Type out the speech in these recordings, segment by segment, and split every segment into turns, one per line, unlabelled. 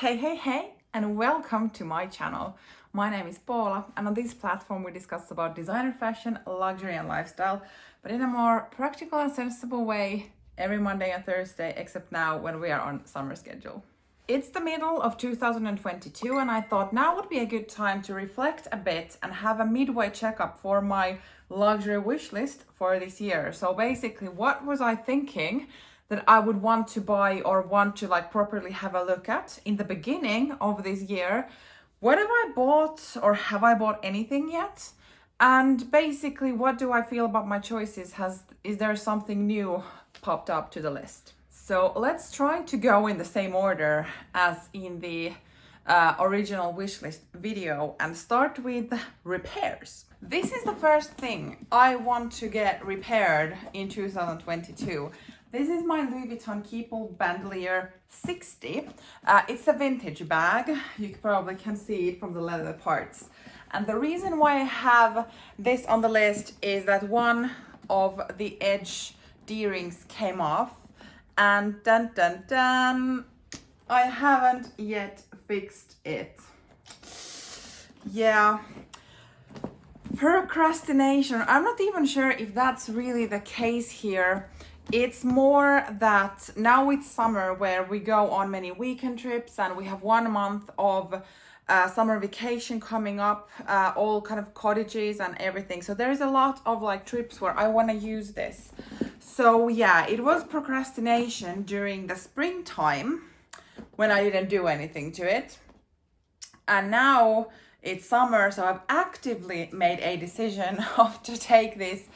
Hey, and welcome to my channel. My name is Paula, and on this platform we discuss about designer fashion, luxury and lifestyle, but in a more practical and sensible way every Monday and Thursday, except now when we are on summer schedule. It's the middle of 2022 and I thought now would be a good time to reflect a bit and have a midway checkup for my luxury wish list for this year. So basically, what was I thinking that I would want to buy or want to properly have a look at in the beginning of this year? What have I bought, or have I bought anything yet? And basically, what do I feel about my choices? Is there something new popped up to the list? So let's try to go in the same order as in the original wishlist video and start with repairs. This is the first thing I want to get repaired in 2022. This is my Louis Vuitton Keepall Bandolier 60. It's a vintage bag. You probably can see it from the leather parts. And the reason why I have this on the list is that one of the edge D-rings came off. And dun dun dun, I haven't yet fixed it. Yeah. Procrastination. I'm not even sure if that's really the case here. It's more that now it's summer where we go on many weekend trips and we have 1 month of summer vacation coming up, all kind of cottages and everything. So there's a lot of trips where I want to use this. So yeah, it was procrastination during the springtime when I didn't do anything to it. And now it's summer, so I've actively made a decision to take this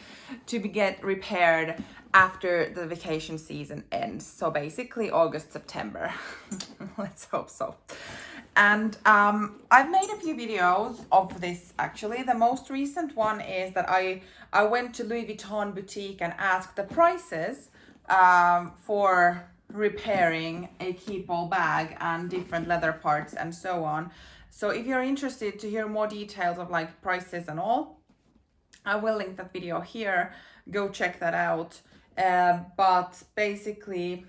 to get repaired after the vacation season ends. So basically August, September. Let's hope so. And I've made a few videos of this actually. The most recent one is that I went to Louis Vuitton boutique and asked the prices for repairing a Keepall bag and different leather parts and so on. So if you're interested to hear more details of prices and all, I will link that video here. Go check that out. But basically,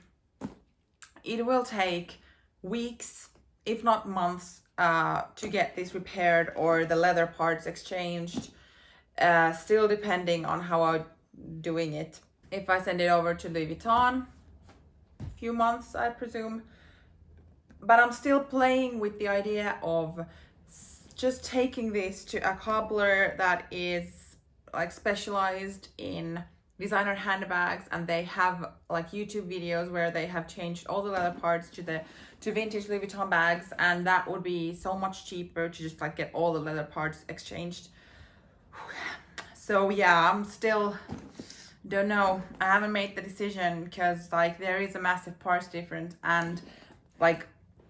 it will take weeks, if not months, to get this repaired or the leather parts exchanged, still depending on how I'm doing it. If I send it over to Louis Vuitton, a few months, I presume. But I'm still playing with the idea of just taking this to a cobbler that is specialized in designer handbags, and they have YouTube videos where they have changed all the leather parts to vintage Louis Vuitton bags, and that would be so much cheaper to just get all the leather parts exchanged. So yeah, I'm still don't know. I haven't made the decision because there is a massive parts difference, and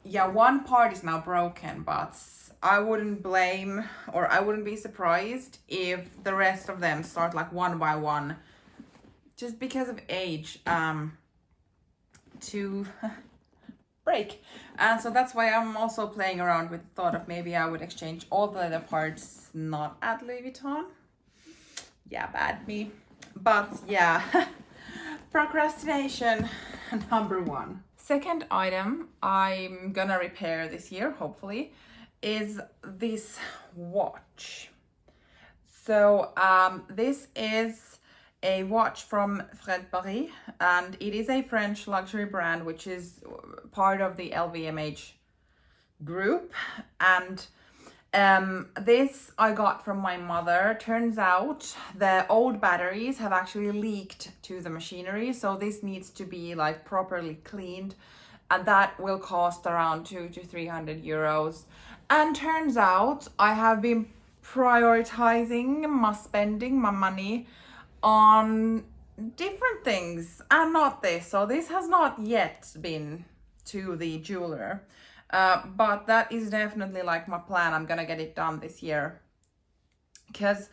yeah, one part is now broken, but I wouldn't blame, or I wouldn't be surprised if the rest of them start one by one, just because of age, to break. And so that's why I'm also playing around with the thought of maybe I would exchange all the leather parts, not at Louis Vuitton. Yeah, bad me. But yeah, procrastination number one. Second item I'm gonna repair this year, hopefully, is this watch. So this is a watch from Fred Paris, and it is a French luxury brand which is part of the LVMH group. And this I got from my mother. Turns out the old batteries have actually leaked to the machinery, so this needs to be properly cleaned, and that will cost around 200 to 300 euros. And turns out I have been prioritizing my spending my money on different things and not this. So this has not yet been to the jeweler. But that is definitely my plan. I'm gonna get it done this year, because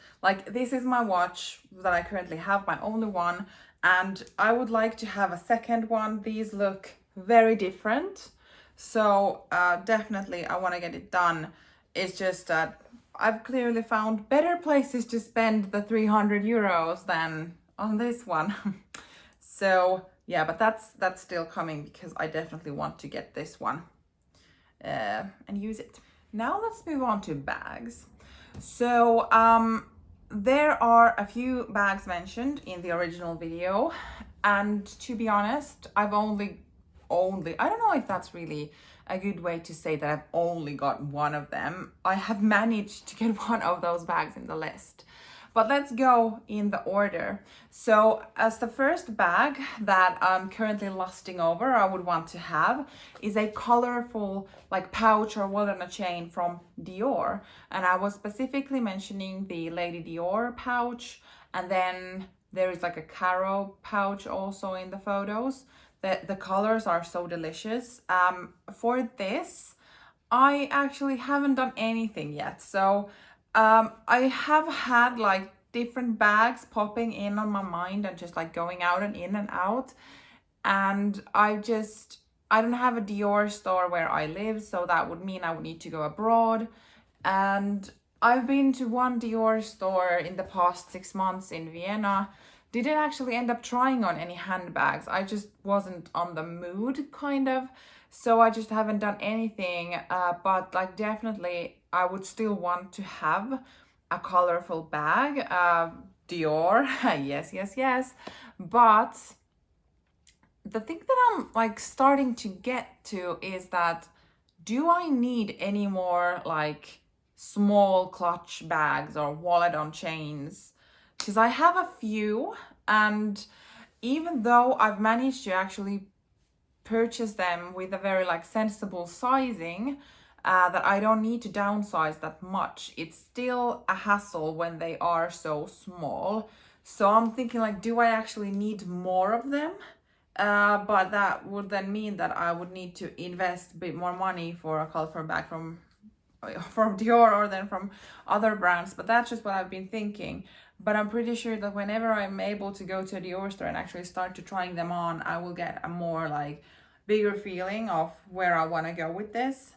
this is my watch that I currently have, my only one, and I would like to have a second one. These look very different, so definitely I want to get it done. It's just that I've clearly found better places to spend the 300 euros than on this one. So yeah, but that's still coming, because I definitely want to get this one. and use it. Now let's move on to bags. So there are a few bags mentioned in the original video, and to be honest, I've only, I don't know if that's really a good way to say that I've only got one of them. I have managed to get one of those bags in the list. But let's go in the order. So as the first bag that I'm currently lusting over, I would want to have, is a colorful like pouch or wallet on a chain from Dior. And I was specifically mentioning the Lady Dior pouch, and then there is like a Caro pouch also in the photos. The colors are so delicious. For this, I actually haven't done anything yet. So I have had like different bags popping in on my mind and just like going out and in and out. And I don't have a Dior store where I live, so that would mean I would need to go abroad. And I've been to one Dior store in the past 6 months in Vienna. Didn't actually end up trying on any handbags. I just wasn't on the mood, kind of. So I just haven't done anything, but like definitely I would still want to have a colorful bag, Dior, yes. But the thing that I'm like starting to get to is that, do I need any more like small clutch bags or wallet on chains? Because I have a few, and even though I've managed to actually purchase them with a very like sensible sizing, that I don't need to downsize that much, it's still a hassle when they are so small. So I'm thinking like, do I actually need more of them? But that would then mean that I would need to invest a bit more money for a colorful bag from Dior or then from other brands. But that's just what I've been thinking. But I'm pretty sure that whenever I'm able to go to a Dior store and actually start to trying them on, I will get a more like bigger feeling of where I want to go with this.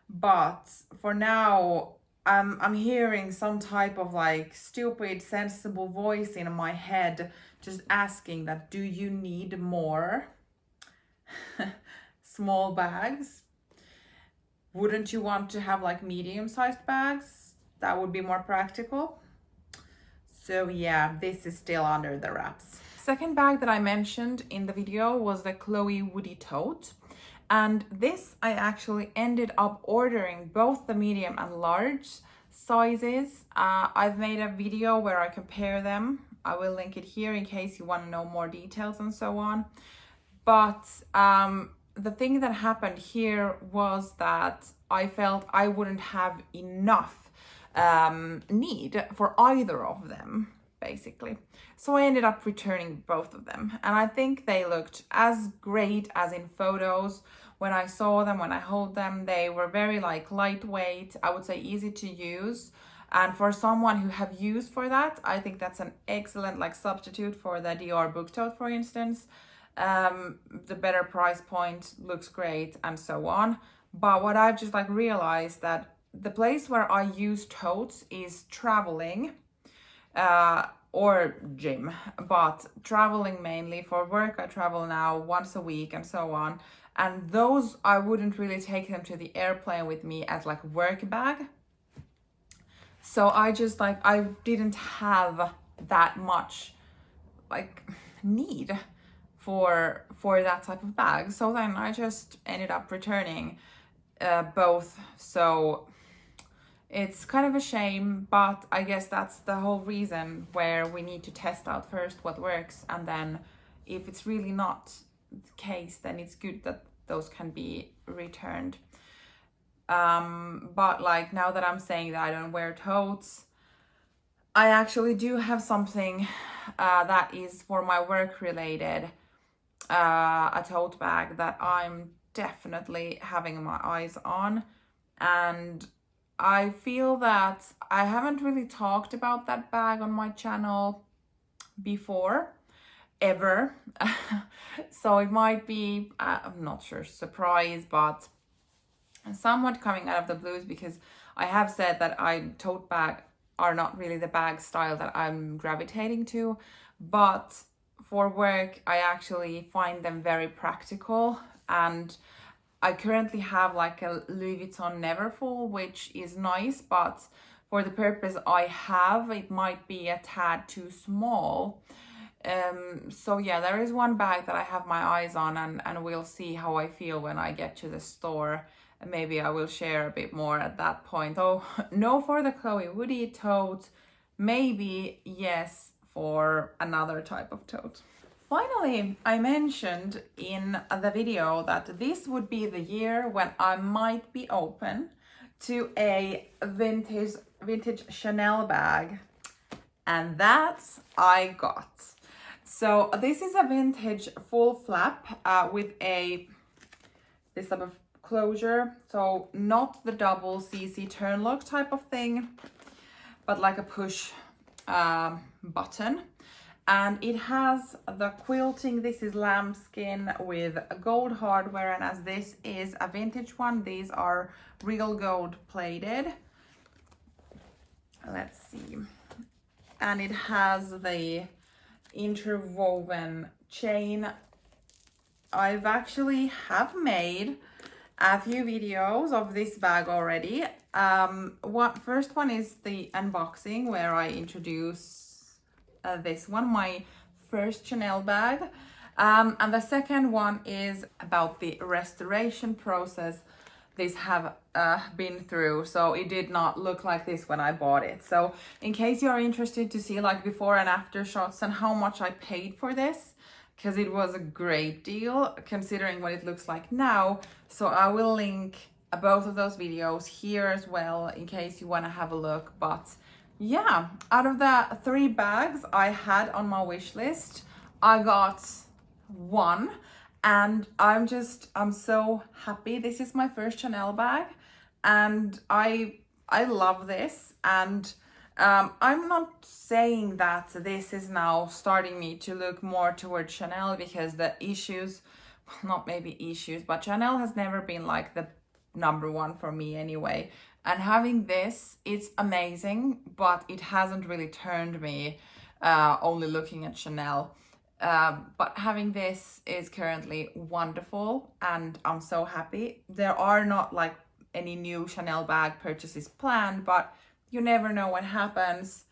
But for now, I'm hearing some type of like stupid sensible voice in my head just asking that, do you need more small bags? Wouldn't you want to have like medium-sized bags? That would be more practical. So yeah, this is still under the wraps. Second bag that I mentioned in the video was the Chloe Woody Tote. And this I actually ended up ordering both the medium and large sizes. I've made a video where I compare them. I will link it here in case you want to know more details and so on. But the thing that happened here was that I felt I wouldn't have enough need for either of them, basically. So I ended up returning both of them, and I think they looked as great as in photos. When I saw them, when I hold them, they were very like lightweight, I would say easy to use. And for someone who have used for that, I think that's an excellent like substitute for the Dior book tote, for instance. The better price point, looks great, and so on. But what I've just like realized that the place where I use totes is traveling or gym, but traveling mainly. For work I travel now once a week and so on, and those I wouldn't really take them to the airplane with me as like work bag. So I just like, I didn't have that much like need for that type of bag. So then I just ended up returning both. So it's kind of a shame, but I guess that's the whole reason where we need to test out first what works, and then if it's really not the case, then it's good that those can be returned. But like, now that I'm saying that I don't wear totes, I actually do have something that is for my work related, a tote bag that I'm definitely having my eyes on. And I feel that I haven't really talked about that bag on my channel before, ever. So it might be, I'm not sure, surprise, but somewhat coming out of the blues, because I have said that tote bag are not really the bag style that I'm gravitating to, but for work I actually find them very practical, and I currently have like a Louis Vuitton Neverfull, which is nice, but for the purpose I have, it might be a tad too small. So yeah, there is one bag that I have my eyes on, and we'll see how I feel when I get to the store. And maybe I will share a bit more at that point. So no for the Chloe Woody tote, maybe yes for another type of tote. Finally, I mentioned in the video that this would be the year when I might be open to a vintage Chanel bag, and that I got. So this is a vintage full flap with this type of closure, so not the double CC turn lock type of thing, but like a push button. And it has the quilting. This is lambskin with gold hardware, and as this is a vintage one, these are real gold plated. Let's see. And it has the interwoven chain. I've actually have made a few videos of this bag already. First one is the unboxing, where I introduce this one, my first Chanel bag, and the second one is about the restoration process this have been through. So it did not look like this when I bought it. So in case you're interested to see like before and after shots and how much I paid for this, because it was a great deal considering what it looks like now, so I will link both of those videos here as well in case you want to have a look. But yeah, out of the 3 bags I had on my wish list, I got one, and I'm so happy. This is my first Chanel bag, and I love this. And I'm not saying that this is now starting me to look more towards Chanel, because the issues, not maybe issues, but Chanel has never been like the number one for me anyway. And having this, it's amazing, but it hasn't really turned me only looking at Chanel. But having this is currently wonderful, and I'm so happy. There are not like any new Chanel bag purchases planned, but you never know what happens.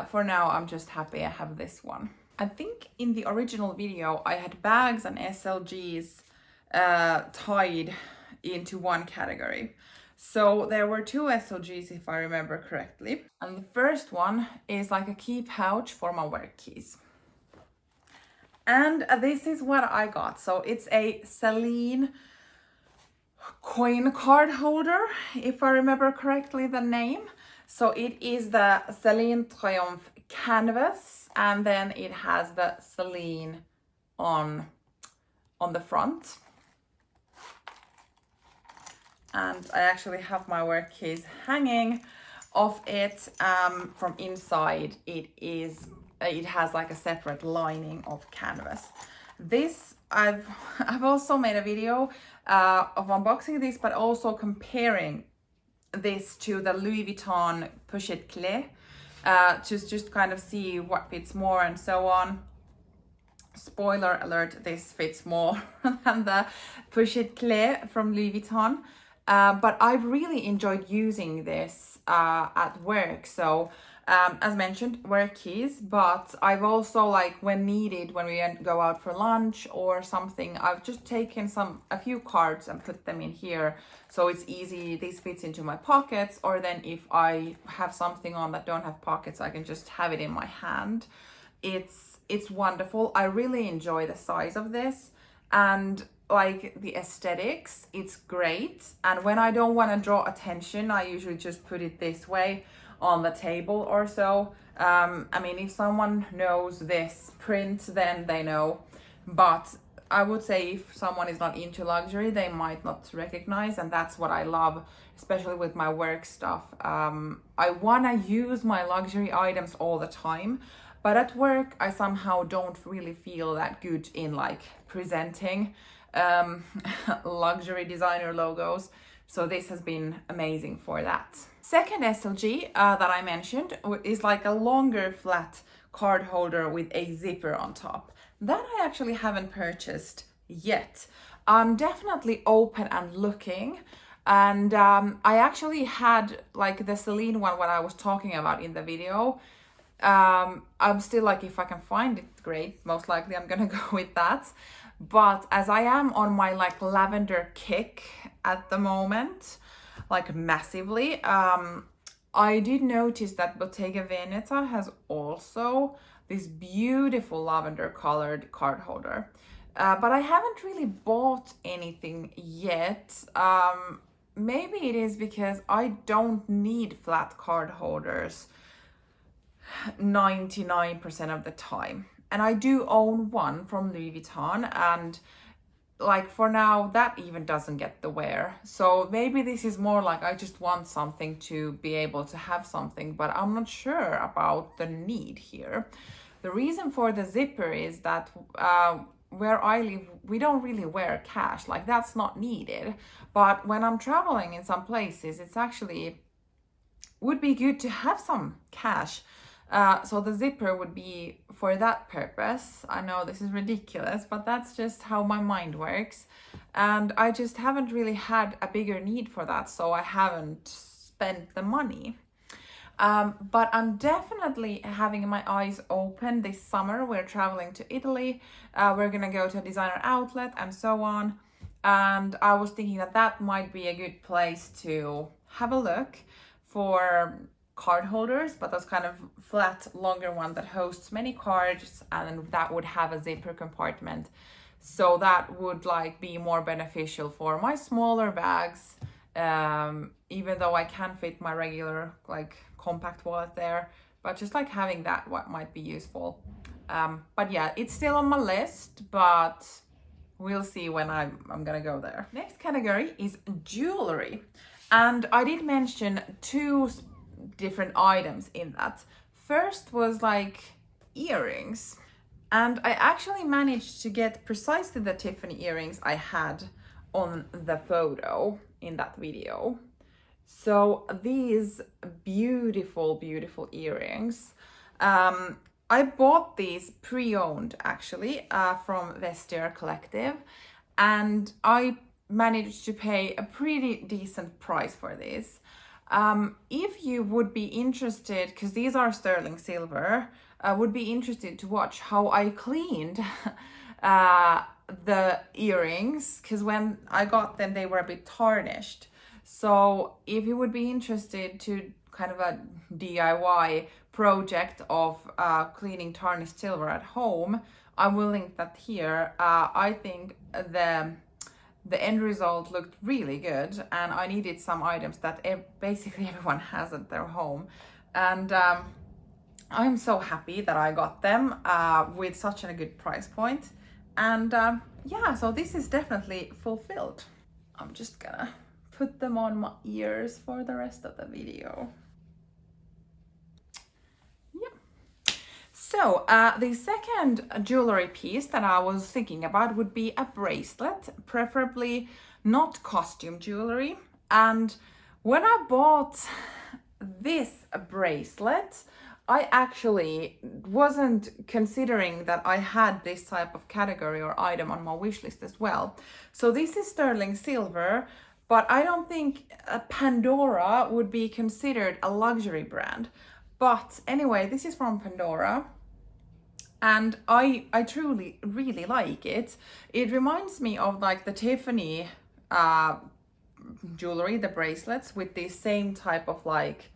For now, I'm just happy I have this one. I think in the original video, I had bags and SLGs tied into one category. So there were 2 SLGs if I remember correctly. And the first one is like a key pouch for my work keys. And this is what I got. So it's a Celine coin card holder, if I remember correctly the name. So it is the Celine Crayon canvas, and then it has the Celine on the front. And I actually have my work keys hanging off it. From inside, it has like a separate lining of canvas. This I've also made a video of unboxing this, but also comparing this to the Louis Vuitton Pochette Clé, just kind of see what fits more and so on. Spoiler alert, this fits more than the Pochette Clé from Louis Vuitton. But I've really enjoyed using this at work. So as mentioned, work keys, but I've also, like when needed, when we go out for lunch or something, I've just taken a few cards and put them in here. So it's easy, this fits into my pockets, or then if I have something on that don't have pockets, I can just have it in my hand. It's wonderful. I really enjoy the size of this, and like the aesthetics, it's great. And when I don't want to draw attention, I usually just put it this way on the table or so. I mean, if someone knows this print, then they know. But I would say if someone is not into luxury, they might not recognize, and that's what I love, especially with my work stuff. I want to use my luxury items all the time, but at work, I somehow don't really feel that good in like presenting luxury designer logos. So this has been amazing for that. Second SLG that I mentioned is like a longer flat card holder with a zipper on top. That I actually haven't purchased yet. I'm definitely open and looking. And I actually had like the Celine one, what I was talking about in the video. I'm still like, if I can find it, great. Most likely I'm gonna go with that. But as I am on my like lavender kick at the moment, like massively, I did notice that Bottega Veneta has also this beautiful lavender colored card holder. But I haven't really bought anything yet. Maybe it is because I don't need flat card holders 99% of the time. And I do own one from Louis Vuitton, and like for now that even doesn't get the wear. So maybe this is more like I just want something to be able to have something, but I'm not sure about the need here. The reason for the zipper is that where I live, we don't really wear cash, like that's not needed. But when I'm traveling in some places, it's actually would be good to have some cash. So the zipper would be for that purpose. I know this is ridiculous, but that's just how my mind works. And I just haven't really had a bigger need for that, so I haven't spent the money. But I'm definitely having my eyes open this summer. We're traveling to Italy. We're gonna go to a designer outlet and so on. And I was thinking that that might be a good place to have a look for card holders, but those kind of flat, longer one that hosts many cards, and that would have a zipper compartment. So that would like be more beneficial for my smaller bags, even though I can fit my regular like compact wallet there, but just like having that what might be useful. But yeah, it's still on my list, but we'll see when I'm gonna go there. Next category is jewelry. And I did mention two different items in that. First was like earrings. And I actually managed to get precisely the Tiffany earrings I had on the photo in that video. So these beautiful, beautiful earrings. I bought these pre-owned actually from Vestiaire Collective, and I managed to pay a pretty decent price for these. If you would be interested, because these are sterling silver, would be interested to watch how I cleaned the earrings, because when I got them they were a bit tarnished. So if you would be interested to kind of a DIY project of cleaning tarnished silver at home, I will link that here. I think the end result looked really good, and I needed some items that basically everyone has at their home. And I'm so happy that I got them with such a good price point. And yeah, so this is definitely fulfilled. I'm just gonna put them on my ears for the rest of the video. Yeah. So the second jewelry piece that I was thinking about would be a bracelet, preferably not costume jewelry. And when I bought this bracelet, I actually wasn't considering that I had this type of category or item on my wish list as well. So this is sterling silver, but I don't think Pandora would be considered a luxury brand. But anyway, this is from Pandora, and I truly really like it. It reminds me of like the Tiffany jewelry, the bracelets with the same type of like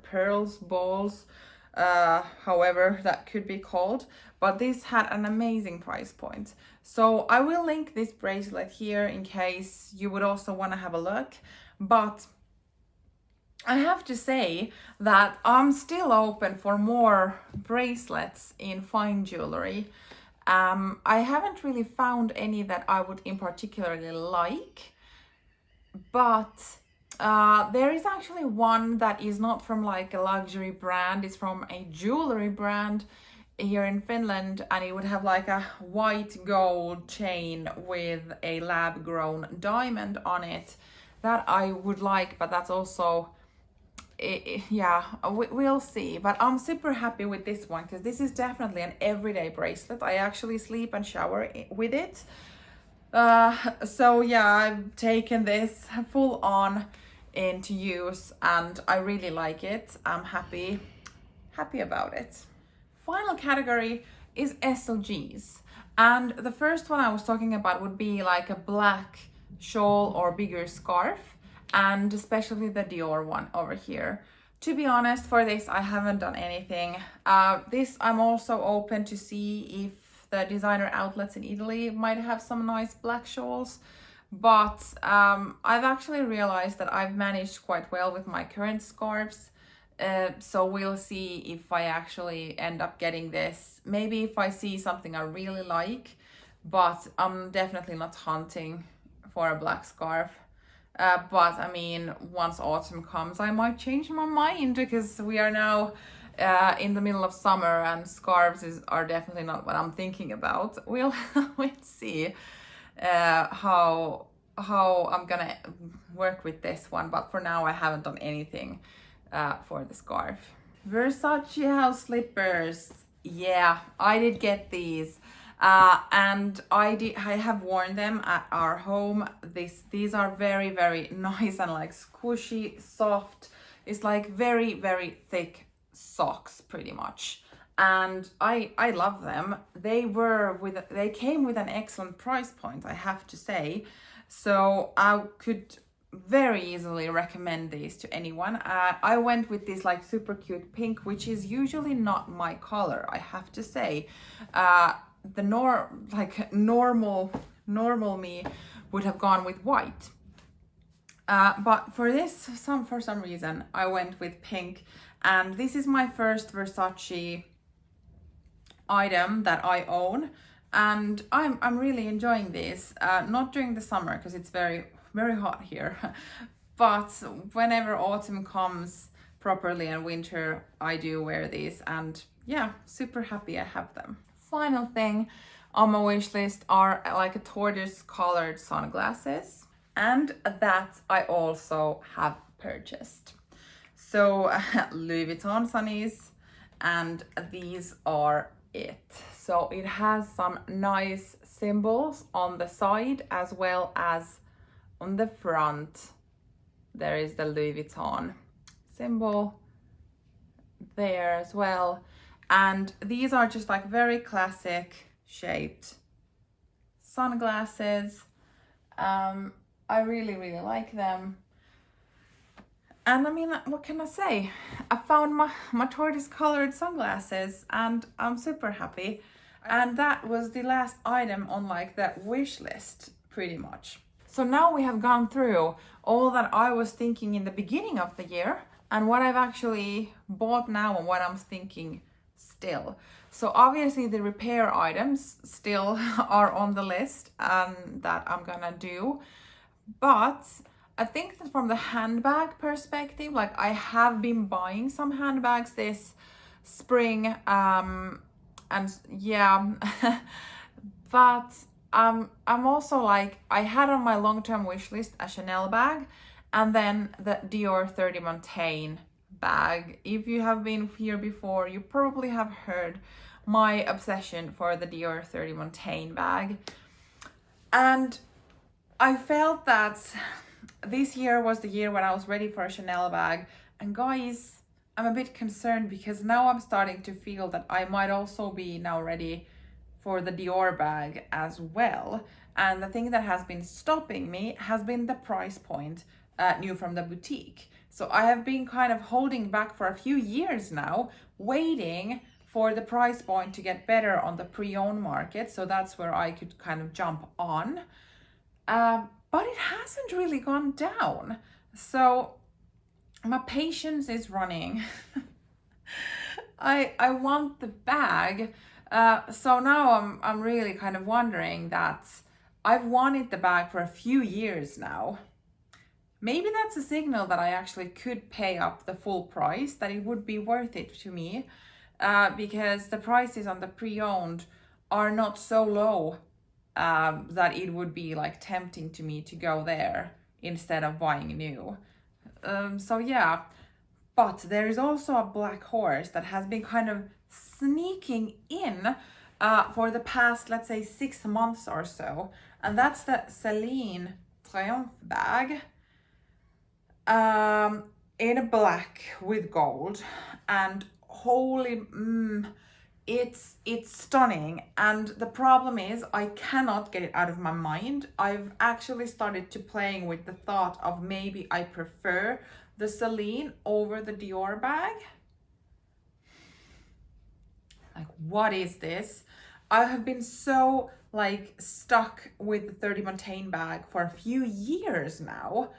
pearls, balls, however that could be called, but this had an amazing price point. So I will link this bracelet here in case you would also want to have a look. But I have to say that I'm still open for more bracelets in fine jewelry. I haven't really found any that I would in particularly like, but there is actually one that is not from like a luxury brand. It's from a jewelry brand here in Finland, and it would have like a white gold chain with a lab grown diamond on it that I would like, but that's also yeah, we'll see. But I'm super happy with this one because this is definitely an everyday bracelet. I actually sleep and shower with it. So yeah, I've taken this full on into use and I really like it. I'm happy about it. Final category is SLGs. And the first one I was talking about would be like a black shawl or bigger scarf, and especially the Dior one over here. To be honest, for this I haven't done anything. This I'm also open to see if the designer outlets in Italy might have some nice black shawls, but I've actually realized that I've managed quite well with my current scarves. So we'll see if I actually end up getting this. Maybe if I see something I really like, but I'm definitely not hunting for a black scarf. But I mean, once autumn comes, I might change my mind because we are now in the middle of summer and scarves are definitely not what I'm thinking about. We'll see how I'm gonna work with this one, but for now I haven't done anything for the scarf. Versace house slippers. Yeah, I did get these. And I have worn them at our home. These are very, very nice and like squishy, soft. It's like very, very thick socks pretty much. And I love them. They came with an excellent price point, I have to say. So I could very easily recommend these to anyone. I went with this like super cute pink, which is usually not my color, I have to say. The normal me would have gone with white. But for this, for some reason, I went with pink, and this is my first Versace item that I own, and I'm really enjoying these. Not during the summer because it's very hot here, but whenever autumn comes properly and winter, I do wear these, and yeah, super happy I have them. Final thing on my wish list are like a tortoise colored sunglasses, and that I also have purchased. So Louis Vuitton Sunnies, and these are it. So it has some nice symbols on the side as well as on the front. There is the Louis Vuitton symbol there as well. And these are just like very classic shaped sunglasses. I really like them. And I mean, what can I say? I found my tortoise colored sunglasses and I'm super happy. And that was the last item on like that wish list pretty much. So now we have gone through all that I was thinking in the beginning of the year and what I've actually bought now and what I'm thinking still. So obviously the repair items still are on the list that I'm gonna do. But I think that from the handbag perspective, like I have been buying some handbags this spring, and yeah, but I'm also like, I had on my long-term wish list a Chanel bag and then the Dior 30 Montaigne bag. If you have been here before, you probably have heard my obsession for the Dior 30 Montaigne bag. And I felt that this year was the year when I was ready for a Chanel bag. And guys, I'm a bit concerned because now I'm starting to feel that I might also be now ready for the Dior bag as well. And the thing that has been stopping me has been the price point, new from the boutique. So I have been kind of holding back for a few years now, waiting for the price point to get better on the pre-owned market. So that's where I could kind of jump on. But it hasn't really gone down. So my patience is running. I want the bag. So now I'm really kind of wondering that I've wanted the bag for a few years now. Maybe that's a signal that I actually could pay up the full price, that it would be worth it to me, because the prices on the pre-owned are not so low that it would be like tempting to me to go there instead of buying new. So yeah, But there is also a black horse that has been kind of sneaking in for the past, let's say, 6 months or so. And that's the Celine Crayon Bag in black with gold. And holy, it's stunning. And the problem is I cannot get it out of my mind. I've actually started to playing with the thought of maybe I prefer the Celine over the Dior bag. Like, what is this? I have been so like stuck with the 30 Montaigne bag for a few years now,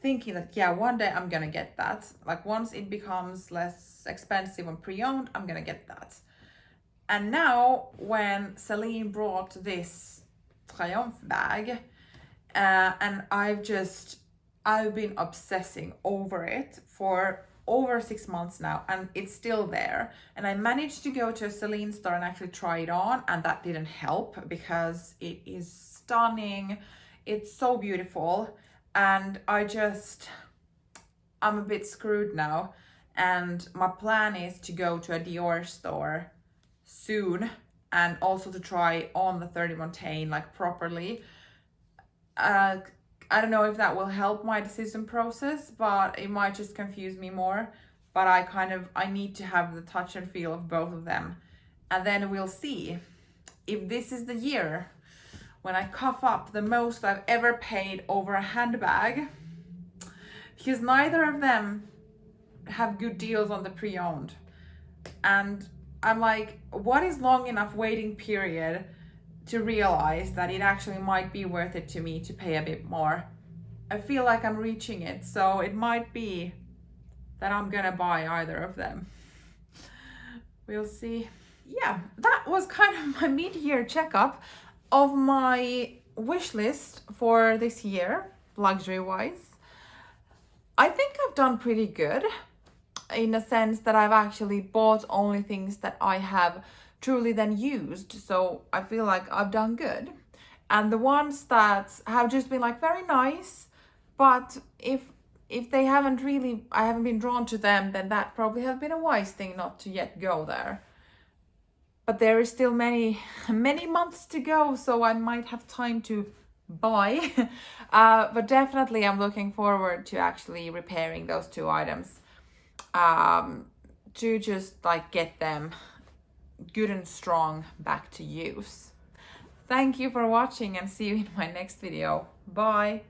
thinking that yeah, one day I'm gonna get that. Like once it becomes less expensive and pre-owned, I'm gonna get that. And now when Celine brought this Triumph bag, and I've been obsessing over it for over 6 months now, and it's still there. And I managed to go to a Celine store and actually try it on, and that didn't help because it is stunning. It's so beautiful, and I'm a bit screwed now. And my plan is to go to a Dior store soon and also to try on the 30 Montaigne like properly. I don't know if that will help my decision process, but it might just confuse me more. But I need to have the touch and feel of both of them. And then we'll see if this is the year when I cough up the most I've ever paid over a handbag. Because neither of them have good deals on the pre-owned. And I'm like, what is long enough waiting period to realize that it actually might be worth it to me to pay a bit more? I feel like I'm reaching it, so it might be that I'm gonna buy either of them. We'll see. Yeah, that was kind of my mid-year checkup of my wish list for this year, luxury-wise. I think I've done pretty good in a sense that I've actually bought only things that I have truly then used. So I feel like I've done good. And the ones that have just been like very nice, but if they haven't really, I haven't been drawn to them, then that probably has been a wise thing not to yet go there. But there is still many months to go, so I might have time to buy. But definitely I'm looking forward to actually repairing those 2 items, to just like get them good and strong back to use. Thank you for watching, and see you in my next video. Bye.